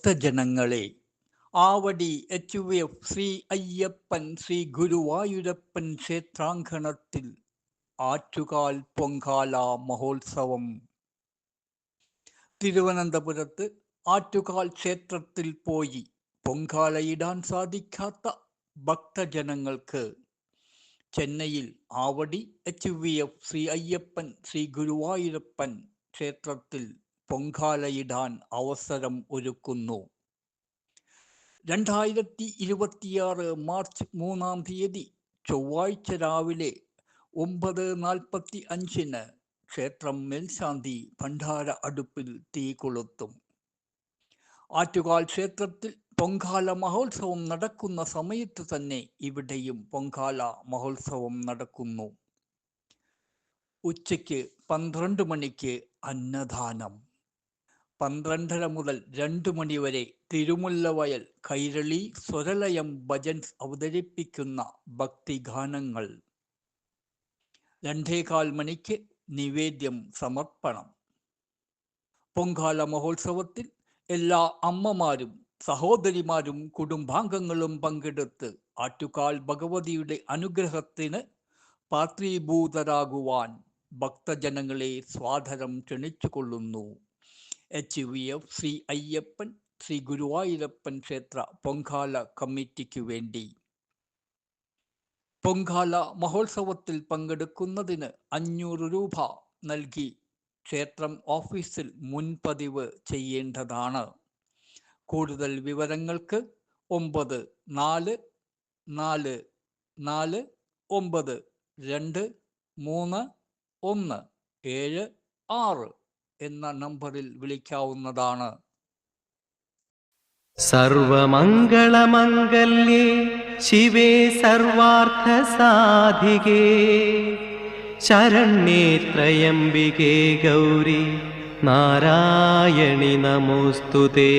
ഭക്തജനങ്ങളെ, Avadi HVF Shri Ayyappan Shri Guruvayurappan ക്ഷേത്രാങ്കണത്തിൽ Attukal Pongala മഹോത്സവം. തിരുവനന്തപുരത്ത് ആറ്റുകാൽ ക്ഷേത്രത്തിൽ പോയി പൊങ്കാലയിടാൻ സാധിക്കാത്ത ഭക്തജനങ്ങൾക്ക് ചെന്നൈയിൽ ആവടി HVF ശ്രീ അയ്യപ്പൻ ശ്രീ ഗുരുവായൂരപ്പൻ ക്ഷേത്രത്തിൽ പൊങ്കാലയിടാൻ അവസരം ഒരുക്കുന്നു. 2026 മാർച്ച് 3-ാം തീയതി ചൊവ്വാഴ്ച രാവിലെ 9:45 ക്ഷേത്രം മേൽശാന്തി ഭണ്ഡാര അടുപ്പിൽ തീ കൊളുത്തും. ആറ്റുകാൽ ക്ഷേത്രത്തിൽ പൊങ്കാല മഹോത്സവം നടക്കുന്ന സമയത്ത് തന്നെ ഇവിടെയും പൊങ്കാല മഹോത്സവം നടക്കുന്നു. ഉച്ചയ്ക്ക് 12 മണിക്ക് അന്നദാനം. 12:30 മുതൽ 2 മണി വരെ തിരുമുല്ലവയൽ കൈരളി സ്വരലയം ഭജൻസ് അവതരിപ്പിക്കുന്ന ഭക്തിഗാനങ്ങൾ. 2:15 മണിക്ക് നിവേദ്യം സമർപ്പണം. പൊങ്കാല മഹോത്സവത്തിൽ എല്ലാ അമ്മമാരും സഹോദരിമാരും കുടുംബാംഗങ്ങളും പങ്കെടുത്ത് ആറ്റുകാൽ ഭഗവതിയുടെ അനുഗ്രഹത്തിന് പാത്രീഭൂതരാകുവാൻ ഭക്തജനങ്ങളെ സ്വാഗതം ക്ഷണിച്ചുകൊള്ളുന്നു. HVF ശ്രീ അയ്യപ്പൻ ശ്രീ ഗുരുവായൂരപ്പൻ ക്ഷേത്ര പൊങ്കാല കമ്മിറ്റിക്ക് വേണ്ടി. പൊങ്കാല മഹോത്സവത്തിൽ പങ്കെടുക്കുന്നതിന് 500 രൂപ നൽകി ക്ഷേത്രം ഓഫീസിൽ മുൻപതിവ് ചെയ്യേണ്ടതാണ്. കൂടുതൽ വിവരങ്ങൾക്ക് 9444923176 എന്ന നമ്പറിൽ വിളിക്കാവുന്നതാണ്. സർവമംഗളമംഗല്യേ ശിവേ സർവാർത്ഥസാധികേ ശരണ്യേ ത്രയംബികേ ഗൗരി നാരായണി നമോസ്തുതേ.